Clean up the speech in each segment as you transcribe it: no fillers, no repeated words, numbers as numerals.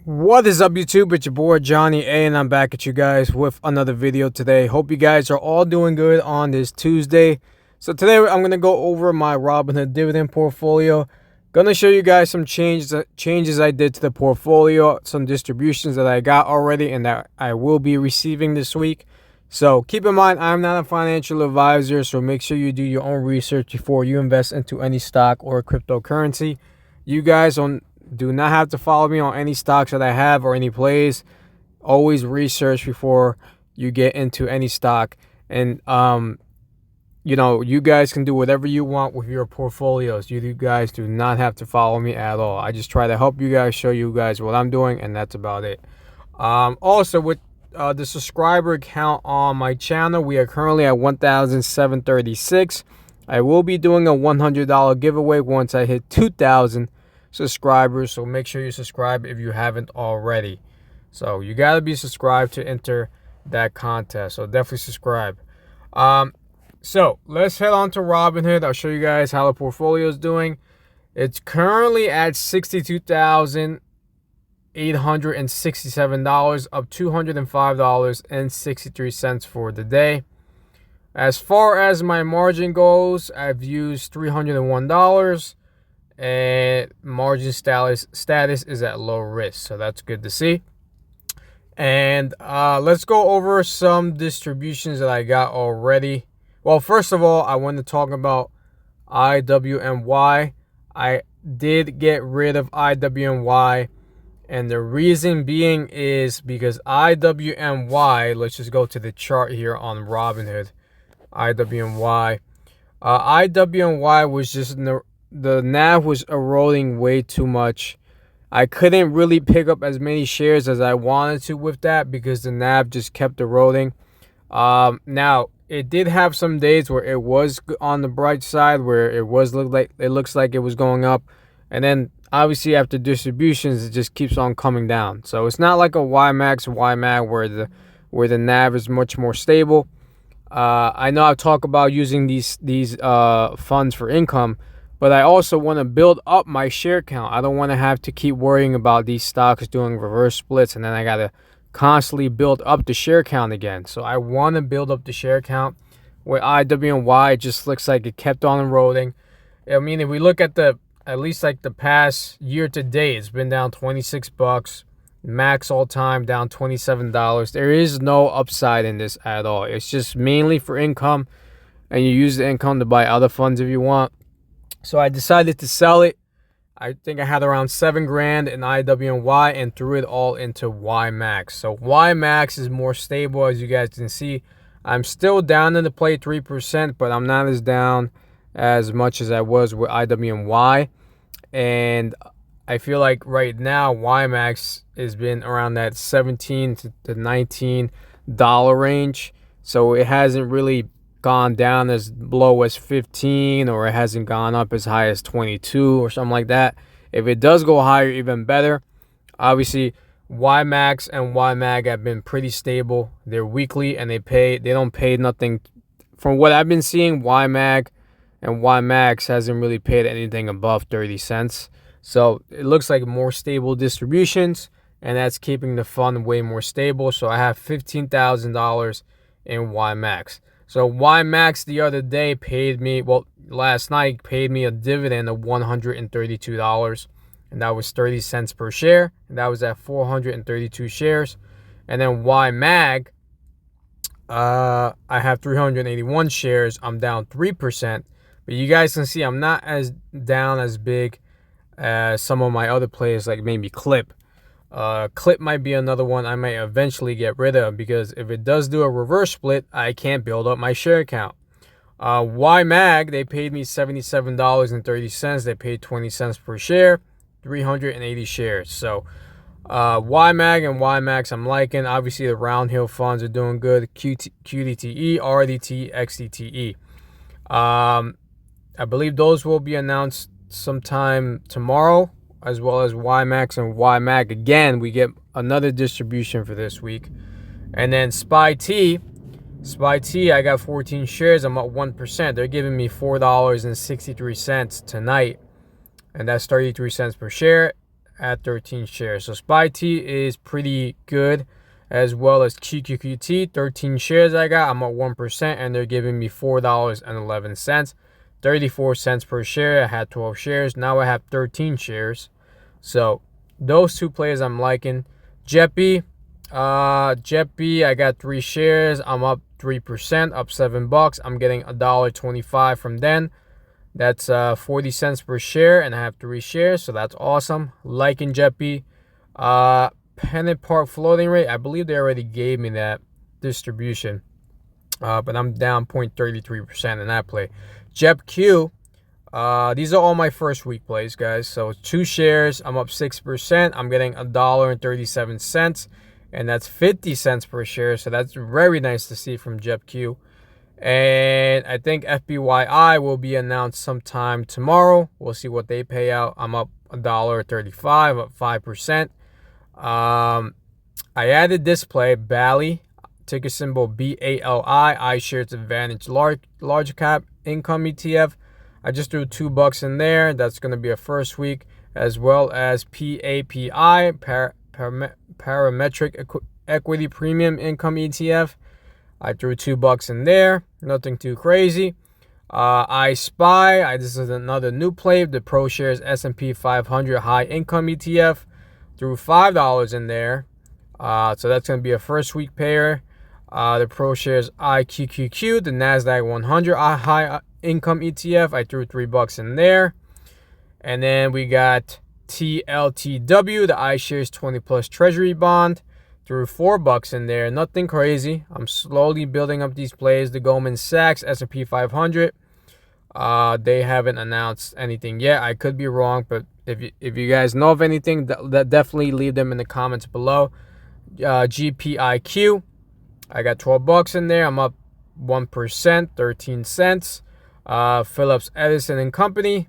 What is up, YouTube? It's your boy Johnny A, and I'm back at you guys with another video today. Hope you guys are all doing good on this Tuesday. So today I'm going to go over my Robinhood dividend portfolio. Going to show you guys some changes I did to the portfolio, some distributions that I got already and that I will be receiving this week. So keep in mind, I'm not a financial advisor, so make sure you do your own research before you invest into any stock or cryptocurrency. You guys do not have to follow me on any stocks that I have or any plays. Always research before you get into any stock. And, you guys can do whatever you want with your portfolios. You guys do not have to follow me at all. I just try to help you guys, show you guys what I'm doing, and that's about it. Also, with the subscriber count on my channel, we are currently at 1,736. I will be doing a $100 giveaway once I hit 2,000 subscribers, so make sure you subscribe if you haven't already. So you got to be subscribed to enter that contest, so definitely subscribe. So let's head on to Robinhood. I'll show you guys how the portfolio is doing. It's currently at $62,867, up $205.63 for the day. As far as my margin goes, I've used $301. And margin status is at low risk, so that's good to see. And let's go over some distributions that I got already. Well, first of all, I want to talk about IWMY. I did get rid of IWMY, and the reason being is because IWMY, let's just go to the chart here on Robinhood. IWMY was just the NAV was eroding way too much. I couldn't really pick up as many shares as I wanted to with that because the NAV just kept eroding. Now it did have some days where it was on the bright side, where it looks like it was going up, and then obviously after distributions it just keeps on coming down. So it's not like a YMAX YMAG where the NAV is much more stable. I know I've talked about using these funds for income, but I also want to build up my share count. I don't want to have to keep worrying about these stocks doing reverse splits, and then I got to constantly build up the share count again. So I want to build up the share count. With IWMY, it just looks like it kept on eroding. I mean, if we look at at least like the past year to date, it's been down $26. Max all time down $27. There is no upside in this at all. It's just mainly for income, and you use the income to buy other funds if you want. So I decided to sell it. I think I had around $7,000 in IWMY and threw it all into YMAX. So YMAX is more stable, as you guys can see. I'm still down in the play 3%, but I'm not as down as much as I was with IWMY. And I feel like right now YMAX has been around that $17 to $19 range. So it hasn't really gone down as low as 15, or it hasn't gone up as high as 22 or something like that. If it does go higher, even better. Obviously, YMAX and YMAG have been pretty stable. They're weekly and they don't pay nothing. From what I've been seeing, YMAG and YMAX hasn't really paid anything above 30 cents. So it looks like more stable distributions, and that's keeping the fund way more stable. So I have $15,000 in YMAX. So YMAX the other day last night paid me a dividend of $132, and that was 30 cents per share, and that was at 432 shares. And then YMAG, I have 381 shares. I'm down 3%, but you guys can see I'm not as down as big as some of my other players, like maybe Clip. Clip might be another one I might eventually get rid of, because if it does do a reverse split, I can't build up my share count. YMAG, they paid me $77.30. They paid 20 cents per share, 380 shares. So YMAG and YMAX I'm liking. Obviously the round hill funds are doing good. QDTE, RDT, XDTE. I believe those will be announced sometime tomorrow, as well as YMAX and YMAG. Again, we get another distribution for this week. And then SPY-T, I got 14 shares. I'm up 1%. They're giving me $4.63 tonight, and that's 33 cents per share. at 13 shares. So SpyT is pretty good, as well as QQQT. 13 shares I got. I'm at 1%, and they're giving me $4.11. 34 cents per share. I had 12 shares. Now I have 13 shares. So those two plays I'm liking. JetB, I got 3 shares. I'm up 3%, up $7. I'm getting $1.25 from them. That's 40 cents per share, and I have 3 shares, so that's awesome. Liking JetB. Pennant Park floating rate, I believe they already gave me that distribution, but I'm down 0.33% in that play. JetQ, these are all my first week plays, guys. So 2 shares, I'm up 6%. I'm getting $1.37, and that's 50 cents per share. So that's very nice to see from JetQ. And I think FBYI will be announced sometime tomorrow. We'll see what they pay out. I'm up $1.35, up 5%. I added this play, Bally, ticker symbol BALI, iShares Advantage large cap income ETF. I just threw $2 in there. That's going to be a first week, as well as PAPI, Parametric Equity Premium Income ETF. I threw $2 in there. Nothing too crazy. I Spy. This is another new play. The ProShares S&P 500 High Income ETF. Threw $5 in there. So that's going to be a first week payer. The ProShares IQQQ, the NASDAQ 100 High Income ETF. I threw $3 in there. And then we got TLTW, the iShares 20 Plus Treasury Bond. Threw $4 in there. Nothing crazy. I'm slowly building up these plays. The Goldman Sachs S&P 500. They haven't announced anything yet. I could be wrong, but if you guys know of anything, that definitely leave them in the comments below. GPIQ. I got $12 in there. I'm up 1%, 13 cents. Phillips Edison and Company.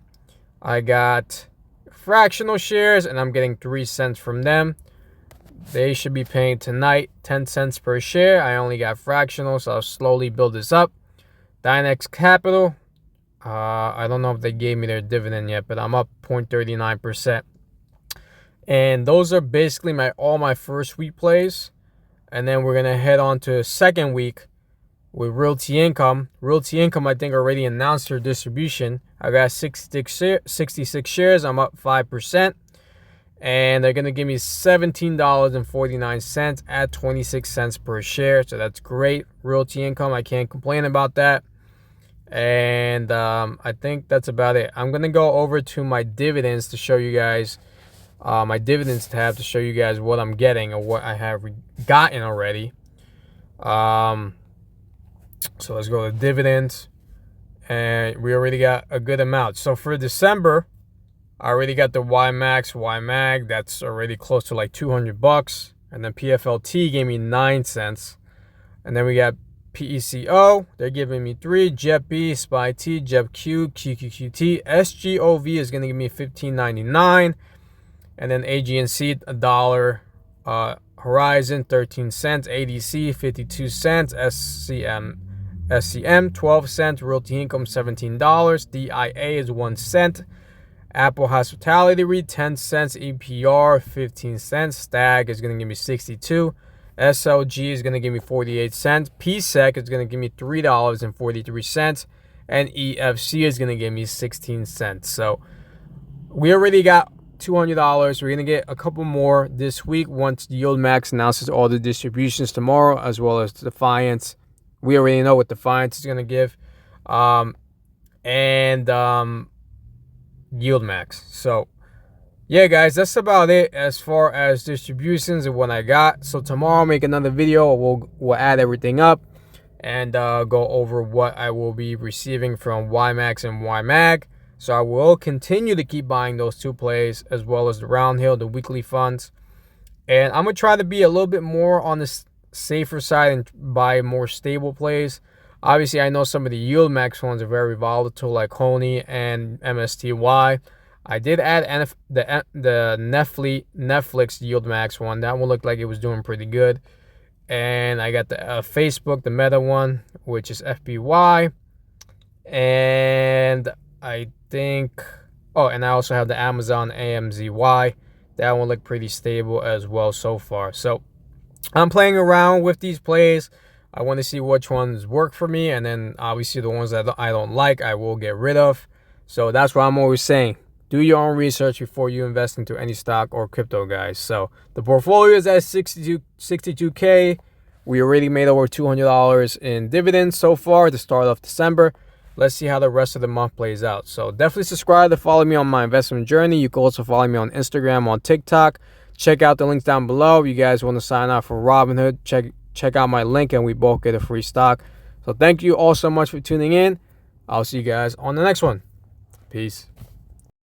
I got fractional shares, and I'm getting 3 cents from them. They should be paying tonight 10 cents per share. I only got fractional, so I'll slowly build this up. Dynex Capital. I don't know if they gave me their dividend yet, but I'm up 0.39%. And those are basically all my first week plays. And then we're going to head on to second week with Realty Income. Realty Income, I think, already announced their distribution. I got 66 shares. I'm up 5%. And they're going to give me $17.49 at 26 cents per share. So that's great. Realty Income, I can't complain about that. And I think that's about it. I'm going to go over to my dividends to show you guys, my dividends tab to show you guys what I'm getting or what I have gotten already. So let's go to dividends. And we already got a good amount. So for December, I already got the YMAG. That's already close to like $200. And then PFLT gave me 9 cents. And then we got PECO. They're giving me 3. JetB, SpyT, JetQ, QQQT. SGOV is going to give me $15.99. And then AGNC, $1. Horizon, 13 cents. ADC, 52 cents. SCM, 12 cents. Realty Income, $17. DIA is 1 cent. Apple Hospitality REIT, 10 cents. EPR, 15 cents. Stag is going to give me 62. SLG is going to give me 48 cents. PSEC is going to give me $3.43. And EFC is going to give me 16 cents. So we already got $200. We're going to get a couple more this week once YieldMax announces all the distributions tomorrow, as well as Defiance. We already know what Defiance is going to give. YieldMax. So yeah, guys, that's about it as far as distributions and what I got. So tomorrow I'll make another video. We'll add everything up and go over what I will be receiving from YMAX and YMAG. So I will continue to keep buying those 2 plays, as well as the Roundhill, the weekly funds. And I'm going to try to be a little bit more on the safer side and buy more stable plays. Obviously, I know some of the YieldMax ones are very volatile, like Honey and MSTY. I did add the Netflix YieldMax one. That one looked like it was doing pretty good. And I got the Facebook, the Meta one, which is FBY. And I think, and I also have the Amazon AMZY. That one looked pretty stable as well so far. So I'm playing around with these plays. I want to see which ones work for me, and then obviously the ones that I don't like, I will get rid of. So that's what I'm always saying. Do your own research before you invest into any stock or crypto, guys. So the portfolio is at 62K. We already made over $200 in dividends so far at the start of December. Let's see how the rest of the month plays out. So definitely subscribe to follow me on my investment journey. You can also follow me on Instagram, on TikTok. Check out the links down below. If you guys want to sign up for Robinhood, check out my link and we both get a free stock. So thank you all so much for tuning in. I'll see you guys on the next one. Peace.